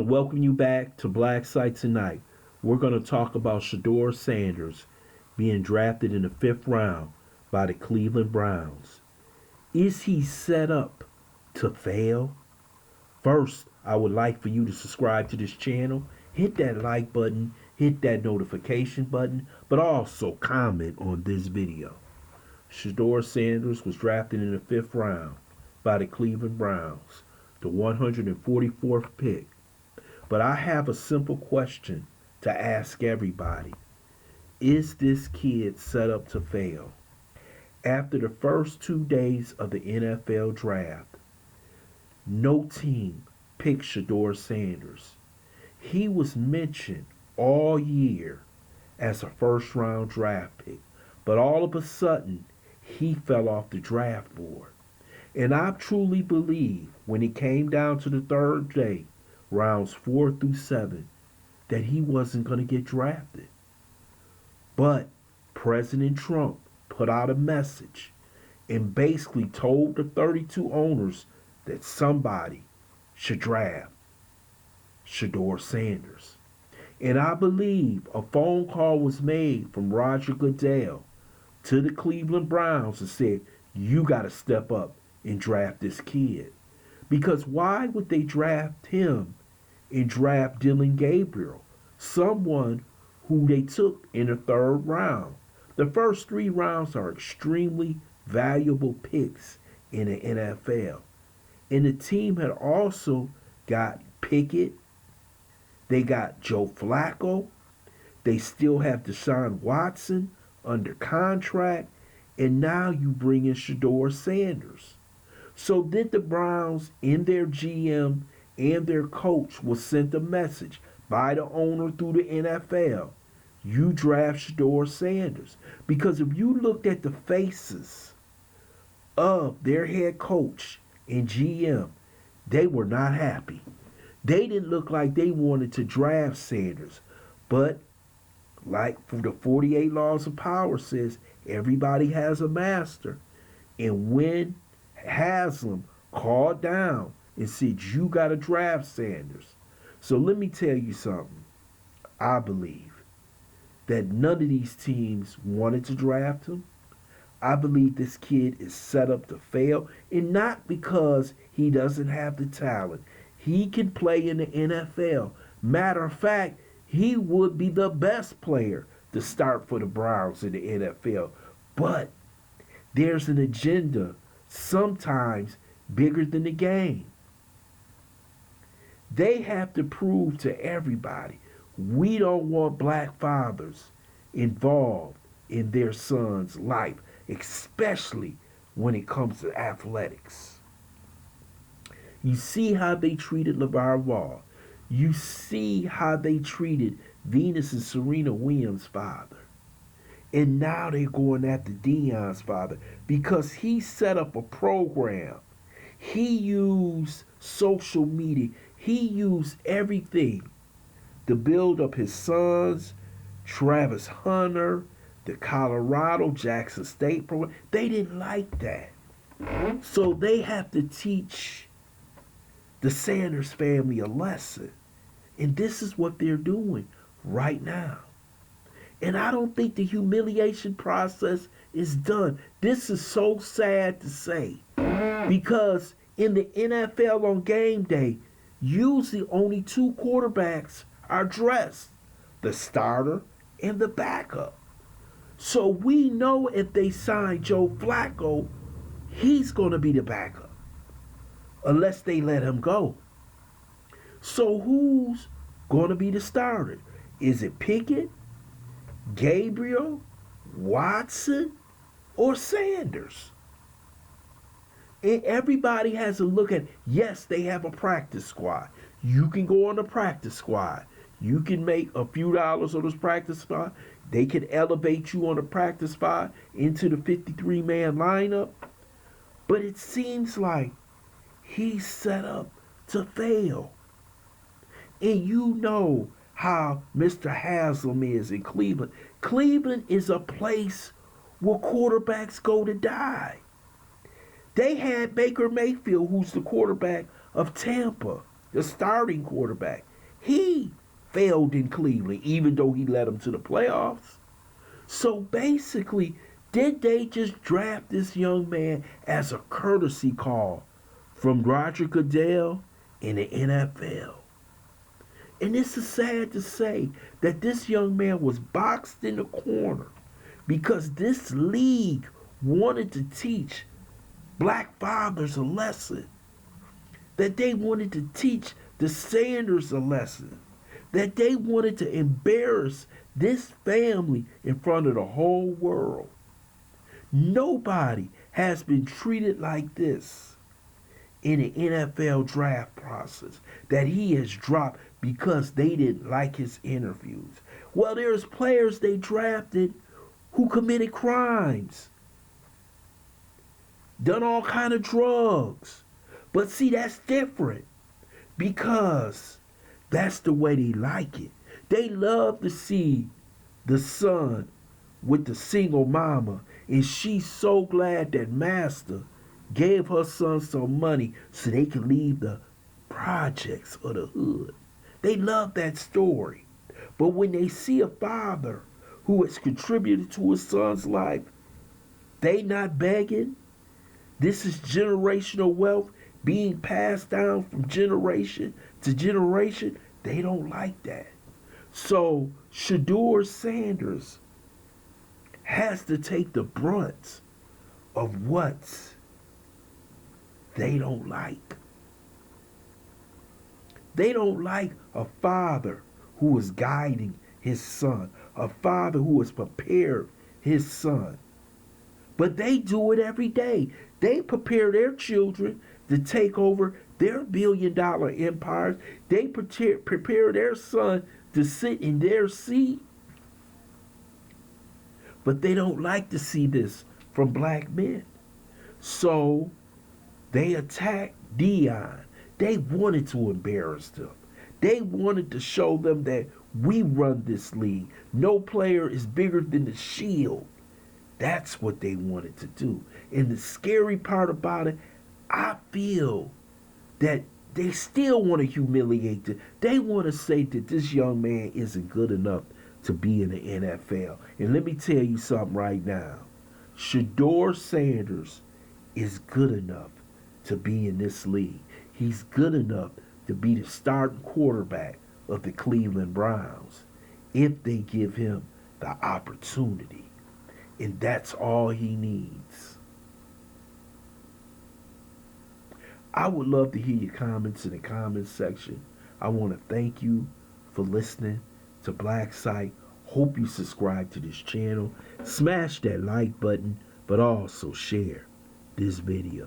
to welcome you back to BLACKSITE tonight. We're going to talk about Shedeur Sanders being drafted in the 5th round by the Cleveland Browns. Is he set up to fail? First, I would like for you to subscribe to this channel, hit that like button, hit that notification button, but also comment on this video. Shedeur Sanders was drafted in the 5th round by the Cleveland Browns, the 144th pick. But I have a simple question to ask everybody. Is this kid set up to fail? After the first 2 days of the NFL draft, no team picked Shedeur Sanders. He was mentioned all year as a first-round draft pick, but all of a sudden, he fell off the draft board. And I truly believe when it came down to the 3rd day, rounds 4 through 7, that he wasn't going to get drafted. But President Trump put out a message and basically told the 32 owners that somebody should draft Shedeur Sanders. And I believe a phone call was made from Roger Goodell to the Cleveland Browns and said, you got to step up and draft this kid. Because why would they draft him and draft Dillion Gabriel, someone who they took in the 3rd round? The first 3 rounds are extremely valuable picks in the NFL. And the team had also got Pickett. They got Joe Flacco. They still have Deshaun Watson under contract. And now you bring in Shedeur Sanders. So did the Browns and their GM and their coach was sent a message by the owner through the NFL. You draft Shedeur Sanders. Because if you looked at the faces of their head coach and GM, they were not happy. They didn't look like they wanted to draft Sanders. But like the 48 Laws of Power says, everybody has a master. And when Haslam called down and said, you got to draft Sanders. So let me tell you something. I believe that none of these teams wanted to draft him. I believe this kid is set up to fail, and not because he doesn't have the talent. He can play in the NFL. Matter of fact, he would be the best player to start for the Browns in the NFL. But there's an agenda sometimes bigger than the game. They have to prove to everybody, we don't want black fathers involved in their son's life, especially when it comes to athletics. You see how they treated LeVar Ball. You see how they treated Venus and Serena Williams' father. And now they're going after Dion's father because he set up a program. He used social media. He used everything to build up his sons, Travis Hunter, the Colorado Jackson State program. They didn't like that. So they have to teach the Sanders family a lesson. And this is what they're doing right now. And I don't think the humiliation process is done. This is so sad to say. Because in the NFL on game day, usually only 2 quarterbacks are dressed. The starter and the backup. So we know if they sign Joe Flacco, he's going to be the backup. Unless they let him go. So who's going to be the starter? Is it Pickett, Gabriel, Watson, or Sanders? And everybody has to look at, yes, they have a practice squad. You can go on the practice squad. You can make a few dollars on this practice squad. They can elevate you on the practice squad into the 53-man lineup. But it seems like he's set up to fail. And you know how Mr. Haslam is in Cleveland. Cleveland is a place where quarterbacks go to die. They had Baker Mayfield, who's the quarterback of Tampa, the starting quarterback. He failed in Cleveland, even though he led them to the playoffs. So basically, did they just draft this young man as a courtesy call from Roger Goodell in the NFL? And this is sad to say that this young man was boxed in the corner because this league wanted to teach black fathers a lesson, that they wanted to teach the Sanders a lesson, that they wanted to embarrass this family in front of the whole world. Nobody has been treated like this in the NFL draft process, that he has dropped because they didn't like his interviews. Well, there's players they drafted who committed crimes, done all kind of drugs. But see, that's different because that's the way they like it. They love to see the son with the single mama, and she's so glad that master gave her son some money so they can leave the projects of the hood. They love that story. But when they see a father who has contributed to his son's life, they not begging. This is generational wealth being passed down from generation to generation. They don't like that. So Shedeur Sanders has to take the brunt of what they don't like. They don't like a father who is guiding his son, a father who has prepared his son. But they do it every day. They prepare their children to take over their billion-dollar empires. They prepare their son to sit in their seat. But they don't like to see this from black men. So they attacked Dillion. They wanted to embarrass them. They wanted to show them that we run this league. No player is bigger than the shield. That's what they wanted to do. And the scary part about it, I feel that they still want to humiliate it. They want to say that this young man isn't good enough to be in the NFL. And let me tell you something right now. Shedeur Sanders is good enough to be in this league. He's good enough to be the starting quarterback of the Cleveland Browns if they give him the opportunity. And that's all he needs. I would love to hear your comments in the comments section. I want to thank you for listening to BLACKSITE. Hope you subscribe to this channel. Smash that like button, but also share this video.